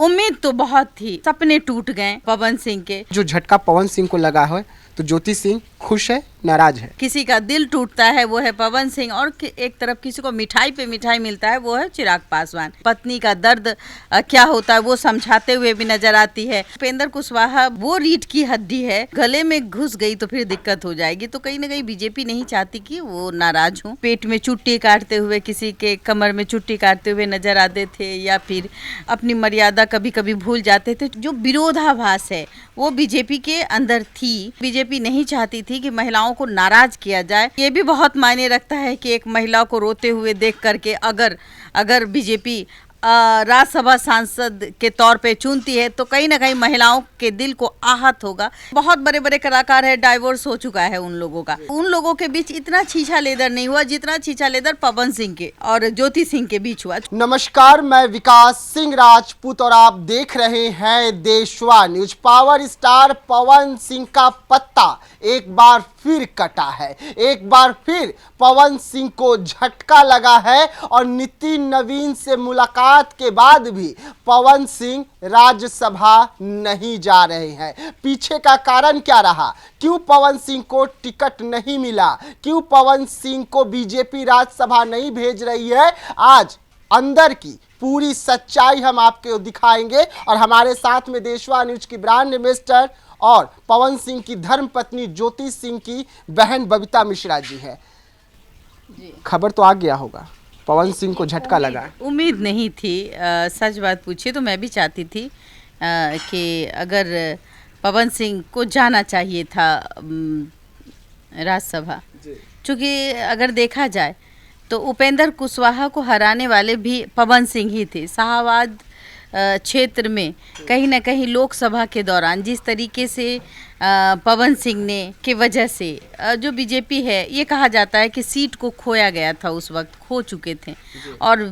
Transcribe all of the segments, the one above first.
उम्मीद तो बहुत थी, सपने टूट गए पवन सिंह के। जो झटका पवन सिंह को लगा है तो ज्योति सिंह खुश है, नाराज है? किसी का दिल टूटता है वो है पवन सिंह, और एक तरफ किसी को मिठाई पे मिठाई मिलता है वो है चिराग पासवान। पत्नी का दर्द क्या होता है वो समझाते हुए भी नजर आती है। उपेंद्र कुशवाहा वो रीढ़ की हड्डी है, गले में घुस गई तो फिर दिक्कत हो जाएगी। तो कहीं ना कहीं बीजेपी नहीं चाहती कि वो नाराज हो। पेट में चुट्टी काटते हुए, किसी के कमर में चुट्टी काटते हुए नजर आते थे, या फिर अपनी मर्यादा कभी कभी भूल जाते थे। जो विरोधाभास है वो बीजेपी के अंदर थी। बीजेपी नहीं चाहती थी कि महिलाओं को नाराज किया जाए। ये भी बहुत मायने रखता है कि एक महिला को रोते हुए देख करके अगर बीजेपी राज्यसभा सांसद के तौर पे चुनती है तो कहीं ना कहीं महिलाओं के दिल को आहत होगा। बहुत बड़े बड़े कलाकार है, डाइवोर्स हो चुका है उन लोगों का। उन लोगों के बीच इतना छीछा लेदर नहीं हुआ जितना छीछा लेदर पवन सिंह के और ज्योति सिंह के बीच हुआ। नमस्कार, मैं विकास सिंह राजपूत और आप देख रहे हैं देशवा news. Power star Pawan Singh का पत्ता एक बार फिर कटा है। एक बार फिर पवन सिंह को झटका लगा है और नितिन नवीन से मुलाकात के बाद भी पवन सिंह राज्यसभा नहीं जा रहे हैं। पीछे का कारण क्या रहा? क्यों पवन सिंह को टिकट नहीं मिला? क्यों पवन सिंह को बीजेपी राज्यसभा नहीं भेज रही है? आज अंदर की पूरी सच्चाई हम आपको दिखाएंगे और हमारे साथ में देशवा न्यूज की ब्रांड एम्बेसडर और पवन सिंह की धर्मपत्नी ज्योति सिंह की बहन बबीता मिश्रा जी है। खबर तो आ गया होगा, पवन सिंह को झटका लगा। उम्मीद नहीं थी, सच बात पूछिए तो मैं भी चाहती थी कि अगर पवन सिंह को जाना चाहिए था राज्यसभा, क्योंकि अगर देखा जाए तो उपेंद्र कुशवाहा को हराने वाले भी पवन सिंह ही थे। शाहबाद क्षेत्र में कहीं ना कहीं लोकसभा के दौरान जिस तरीके से पवन सिंह ने के वजह से जो बीजेपी है, ये कहा जाता है कि सीट को खोया गया था, उस वक्त खो चुके थे और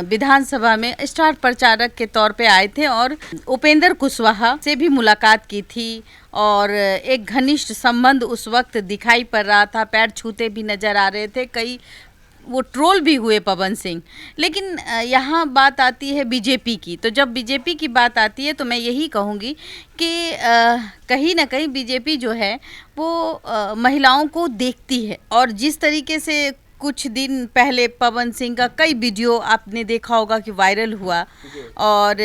विधानसभा में स्टार प्रचारक के तौर पे आए थे और उपेंद्र कुशवाहा से भी मुलाकात की थी और एक घनिष्ठ संबंध उस वक्त दिखाई पड़ रहा था। पैर छूते भी नजर आ रहे थे, कई वो ट्रोल भी हुए पवन सिंह। लेकिन यहाँ बात आती है बीजेपी की, तो जब बीजेपी की बात आती है तो मैं यही कहूँगी कि कहीं ना कहीं बीजेपी जो है वो महिलाओं को देखती है। और जिस तरीके से कुछ दिन पहले पवन सिंह का कई वीडियो आपने देखा होगा कि वायरल हुआ, और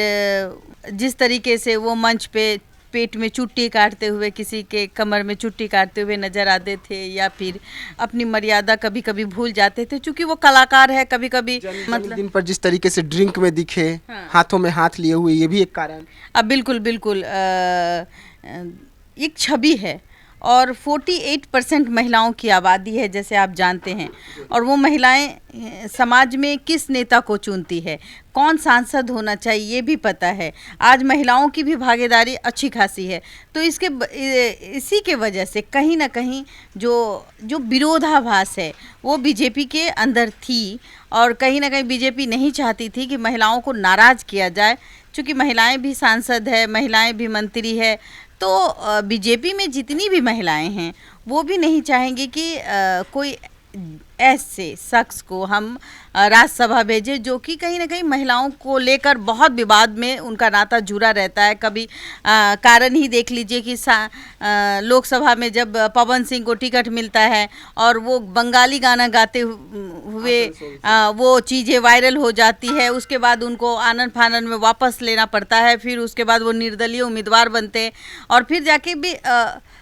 जिस तरीके से वो मंच पे पेट में चुट्टी काटते हुए, किसी के कमर में चुट्टी काटते हुए नजर आते थे, या फिर अपनी मर्यादा कभी कभी भूल जाते थे, क्योंकि वो कलाकार है। कभी कभी मतलब दिन पर जिस तरीके से ड्रिंक में दिखे, हाँ। हाथों में हाथ लिए हुए, ये भी एक कारण। अब बिल्कुल बिल्कुल एक छवि है और 48% महिलाओं की आबादी है जैसे आप जानते हैं, और वो महिलाएं समाज में किस नेता को चुनती है, कौन सांसद होना चाहिए ये भी पता है। आज महिलाओं की भी भागीदारी अच्छी खासी है। तो इसी के वजह से कहीं ना कहीं जो विरोधाभास है वो बीजेपी के अंदर थी, और कहीं ना कहीं बीजेपी नहीं चाहती थी कि महिलाओं को नाराज़ किया जाए, क्योंकि महिलाएं भी सांसद है, महिलाएं भी मंत्री है। तो बीजेपी में जितनी भी महिलाएं हैं वो भी नहीं चाहेंगी कि कोई ऐसे शख्स को हम राज्यसभा भेजें जो कि कहीं ना कहीं महिलाओं को लेकर बहुत विवाद में उनका नाता जुड़ा रहता है। कभी कारण ही देख लीजिए कि लोकसभा में जब पवन सिंह को टिकट मिलता है और वो बंगाली गाना गाते हुए वो चीज़ें वायरल हो जाती है, उसके बाद उनको आनन फानन में वापस लेना पड़ता है, फिर उसके बाद वो निर्दलीय उम्मीदवार बनते हैं और फिर जाके भी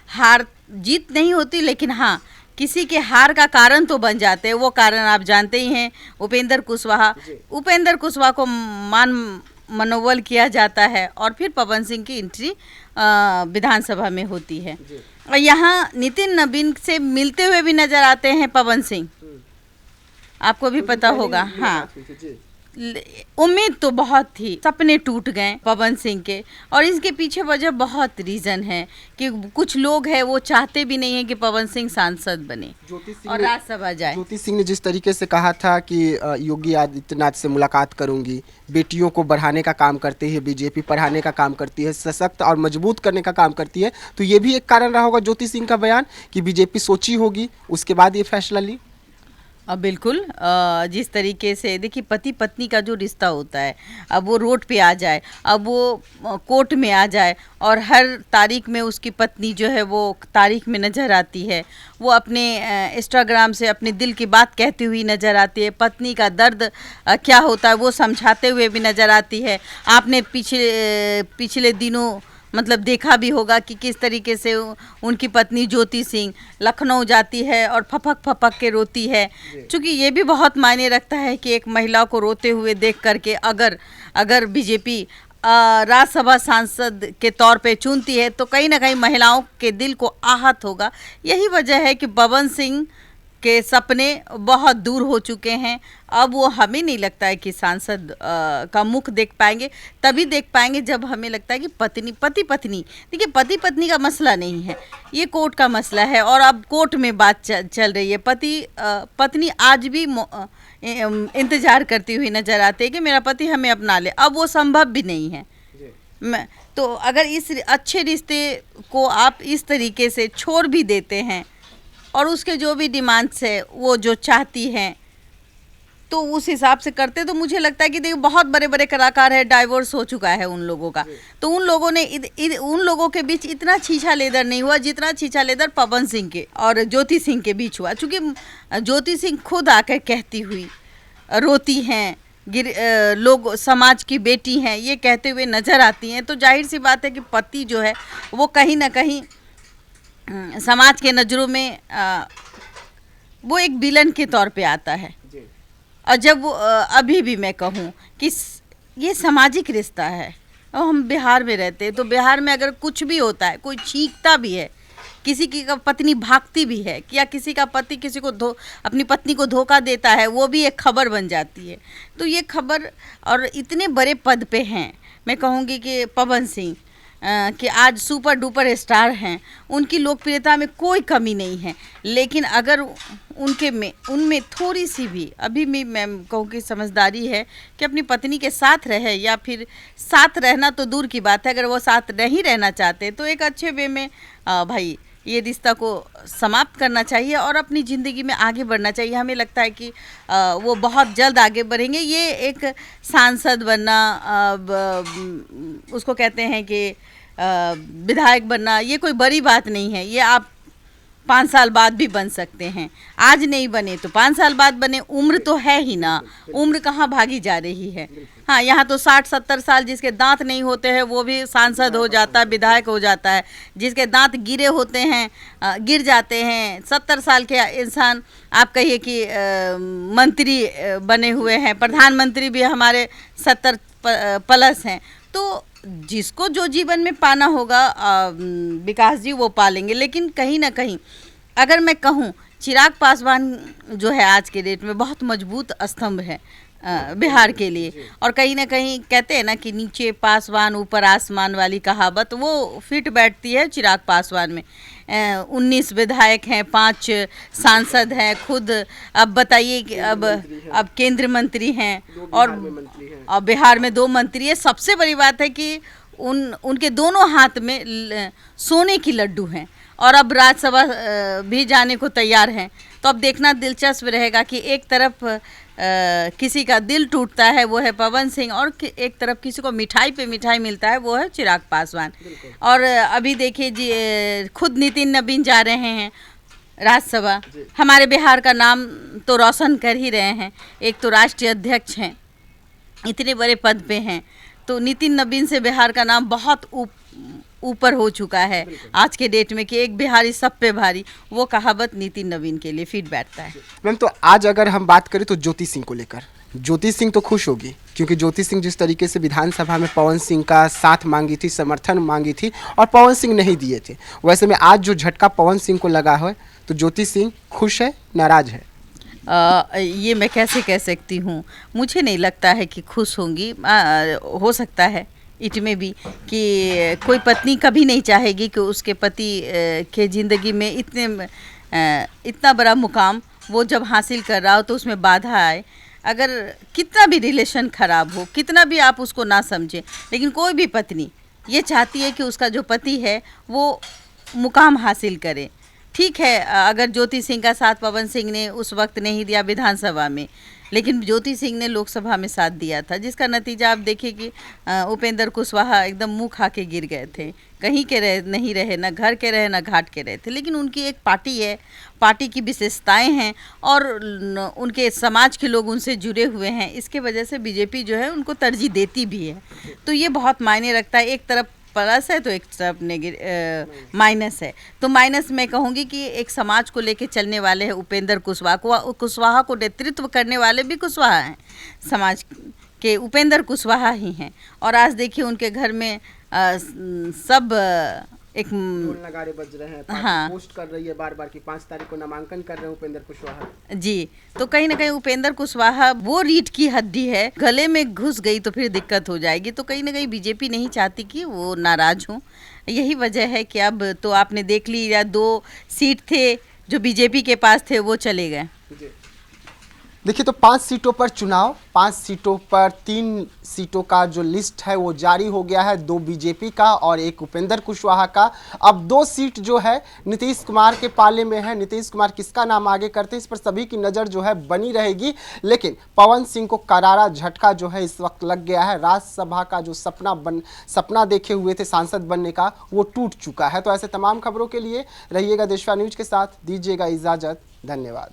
हार जीत नहीं होती, लेकिन हाँ किसी के हार का कारण तो बन जाते हैं। वो कारण आप जानते ही हैं, उपेंद्र कुशवाहा को मनोबल किया जाता है और फिर पवन सिंह की एंट्री विधानसभा में होती है। और यहाँ नितिन नवीन से मिलते हुए भी नजर आते हैं पवन सिंह, आपको भी पता होगा। हाँ, उम्मीद तो बहुत थी, सपने टूट गए पवन सिंह के, और इसके पीछे वजह बहुत रीज़न है कि कुछ लोग हैं वो चाहते भी नहीं है कि पवन सिंह सांसद बने और राज्यसभा जाए। ज्योति सिंह ने जिस तरीके से कहा था कि योगी आदित्यनाथ से मुलाकात करूंगी, बेटियों को बढ़ाने का काम करती है बीजेपी, पढ़ाने का काम करती है, सशक्त और मजबूत करने का काम करती है, तो ये भी एक कारण रहा होगा ज्योति सिंह का बयान कि बीजेपी सोची होगी उसके बाद ये फैसला ली। बिल्कुल, जिस तरीके से देखिए पति पत्नी का जो रिश्ता होता है, अब वो रोड पे आ जाए, अब वो कोर्ट में आ जाए और हर तारीख में उसकी पत्नी जो है वो तारीख में नज़र आती है, वो अपने इंस्टाग्राम से अपने दिल की बात कहती हुई नज़र आती है, पत्नी का दर्द क्या होता है वो समझाते हुए भी नज़र आती है। आपने पिछले दिनों मतलब देखा भी होगा कि किस तरीके से उनकी पत्नी ज्योति सिंह लखनऊ जाती है और फपक फपक के रोती है, क्योंकि ये भी बहुत मायने रखता है कि एक महिला को रोते हुए देख करके अगर बीजेपी राज्यसभा सांसद के तौर पे चुनती है तो कहीं ना कहीं महिलाओं के दिल को आहत होगा। यही वजह है कि पवन सिंह के सपने बहुत दूर हो चुके हैं। अब वो हमें नहीं लगता है कि सांसद का मुख देख पाएंगे, तभी देख पाएंगे जब हमें लगता है कि पति पत्नी देखिए पति पत्नी का मसला नहीं है, ये कोर्ट का मसला है और अब कोर्ट में बात चल रही है। पत्नी आज भी इंतजार करती हुई नजर आती है कि मेरा पति हमें अपना ले, अब वो संभव भी नहीं है। तो अगर इस अच्छे रिश्ते को आप इस तरीके से छोड़ भी देते हैं और उसके जो भी डिमांड्स है वो जो चाहती हैं तो उस हिसाब से करते, तो मुझे लगता है कि देखिए बहुत बड़े बड़े कलाकार हैं, डाइवोर्स हो चुका है उन लोगों का, तो उन लोगों ने उन लोगों के बीच इतना छीछा लेदर नहीं हुआ जितना छीछा लेदर पवन सिंह के और ज्योति सिंह के बीच हुआ। चूँकि ज्योति सिंह खुद आकर कहती हुई रोती हैं, लोग समाज की बेटी हैं ये कहते हुए नज़र आती हैं, तो जाहिर सी बात है कि पति जो है वो कहीं ना कहीं समाज के नज़रों में वो एक विलन के तौर पे आता है। और जब अभी भी मैं कहूँ कि ये सामाजिक रिश्ता है और हम बिहार में रहते हैं, तो बिहार में अगर कुछ भी होता है, कोई चीखता भी है, किसी की का पत्नी भागती भी है या किसी का पति किसी को अपनी पत्नी को धोखा देता है, वो भी एक खबर बन जाती है। तो ये खबर, और इतने बड़े पद पे हैं, मैं कहूँगी कि पवन सिंह कि आज सुपर डुपर स्टार हैं, उनकी लोकप्रियता में कोई कमी नहीं है, लेकिन अगर उनमें थोड़ी सी भी अभी भी मैं कहूँ कि समझदारी है कि अपनी पत्नी के साथ रहे, या फिर साथ रहना तो दूर की बात है, अगर वो साथ नहीं रहना चाहते तो एक अच्छे वे में भाई ये रिश्ता को समाप्त करना चाहिए और अपनी ज़िंदगी में आगे बढ़ना चाहिए। हमें लगता है कि वो बहुत जल्द आगे बढ़ेंगे। ये एक सांसद बनना, उसको कहते हैं कि विधायक बनना, ये कोई बड़ी बात नहीं है। ये आप 5 साल बाद भी बन सकते हैं, आज नहीं बने तो 5 साल बाद बने, उम्र तो है ही ना, उम्र कहाँ भागी जा रही है। हाँ, यहाँ तो 60-70 साल जिसके दांत नहीं होते हैं वो भी सांसद हो जाता है, विधायक हो जाता है, जिसके दांत गिरे होते हैं गिर जाते हैं। 70 साल के इंसान आप कहिए कि मंत्री बने हुए हैं, प्रधानमंत्री भी हमारे 70 प्लस हैं। तो जिसको जो जीवन में पाना होगा विकास जी वो पालेंगे, लेकिन कहीं ना कहीं अगर मैं कहूँ चिराग पासवान जो है आज के डेट में बहुत मजबूत स्तंभ है बिहार के लिए, और कहीं ना कहीं कहते हैं ना कि नीचे पासवान ऊपर आसमान वाली कहावत वो फिट बैठती है चिराग पासवान में। 19 विधायक हैं, 5 सांसद हैं, खुद अब बताइए कि अब केंद्र मंत्री हैं और बिहार में 2 मंत्री है। सबसे बड़ी बात है कि उनके दोनों हाथ में सोने की लड्डू हैं और अब राज्यसभा भी जाने को तैयार हैं। तो अब देखना दिलचस्प रहेगा कि एक तरफ किसी का दिल टूटता है वो है पवन सिंह, और एक तरफ किसी को मिठाई पे मिठाई मिलता है वो है चिराग पासवान। और अभी देखिए जी खुद नितिन नवीन जा रहे हैं राज्यसभा, हमारे बिहार का नाम तो रोशन कर ही रहे हैं, एक तो राष्ट्रीय अध्यक्ष हैं, इतने बड़े पद पे हैं, तो नितिन नवीन से बिहार का नाम बहुत ऊपर हो चुका है आज के डेट में कि एक बिहारी सब पे भारी, वो कहावत नितिन नवीन के लिए फिट बैठता है। मैम, तो आज अगर हम बात करें तो ज्योति सिंह को लेकर, ज्योति सिंह तो खुश होगी क्योंकि ज्योति सिंह जिस तरीके से विधानसभा में पवन सिंह का साथ मांगी थी, समर्थन मांगी थी और पवन सिंह नहीं दिए थे, वैसे में आज जो झटका पवन सिंह को लगा है तो ज्योति सिंह खुश है, नाराज है? ये मैं कैसे कह सकती हूँ, मुझे नहीं लगता है कि खुश होंगी। हो सकता है इट में भी कि कोई पत्नी कभी नहीं चाहेगी कि उसके पति के ज़िंदगी में इतना बड़ा मुकाम वो जब हासिल कर रहा हो तो उसमें बाधा आए। अगर कितना भी रिलेशन ख़राब हो, कितना भी आप उसको ना समझें, लेकिन कोई भी पत्नी ये चाहती है कि उसका जो पति है वो मुकाम हासिल करे। ठीक है, अगर ज्योति सिंह का साथ पवन सिंह ने उस वक्त नहीं दिया विधानसभा में, लेकिन ज्योति सिंह ने लोकसभा में साथ दिया था, जिसका नतीजा आप देखिए कि उपेंद्र कुशवाहा एकदम मुंह खा के गिर गए थे। कहीं के नहीं रहे, ना घर के रहे ना घाट के रहे थे। लेकिन उनकी एक पार्टी है, पार्टी की विशेषताएं हैं और उनके समाज के लोग उनसे जुड़े हुए हैं। इसके वजह से बीजेपी जो है उनको तरजीह देती भी है। तो ये बहुत मायने रखता है। एक तरफ प्लस है तो एक तरफ माइनस है। तो माइनस मैं कहूँगी कि एक समाज को लेके चलने वाले हैं उपेंद्र कुशवाहा को नेतृत्व करने वाले भी कुशवाहा हैं, समाज के उपेंद्र कुशवाहा ही हैं। और आज देखिए उनके घर में सब एक ढोल नगाड़े बज रहे हैं, पार्टी हाँ, पोस्ट कर रही है बार बार कि 5 तारीख को नामांकन कर रहे हैं उपेंद्र कुशवाहा जी। तो कहीं ना कहीं उपेंद्र कुशवाहा वो रीढ़ की हड्डी है, गले में घुस गई तो फिर दिक्कत हो जाएगी। तो कहीं ना कहीं बीजेपी नहीं चाहती कि वो नाराज हों। यही वजह है कि अब तो आपने देख ली, या 2 सीट थे जो बीजेपी के पास थे वो चले गए। देखिए, तो 5 सीटों पर चुनाव, 5 सीटों पर 3 सीटों का जो लिस्ट है वो जारी हो गया है, 2 बीजेपी का और 1 उपेंद्र कुशवाहा का। अब 2 सीट जो है नीतीश कुमार के पाले में है। नीतीश कुमार किसका नाम आगे करते हैं इस पर सभी की नज़र जो है बनी रहेगी। लेकिन पवन सिंह को करारा झटका जो है इस वक्त लग गया है। राज्यसभा का जो सपना देखे हुए थे सांसद बनने का, वो टूट चुका है। तो ऐसे तमाम खबरों के लिए रहिएगा देशवा न्यूज के साथ, दीजिएगा इजाज़त। धन्यवाद।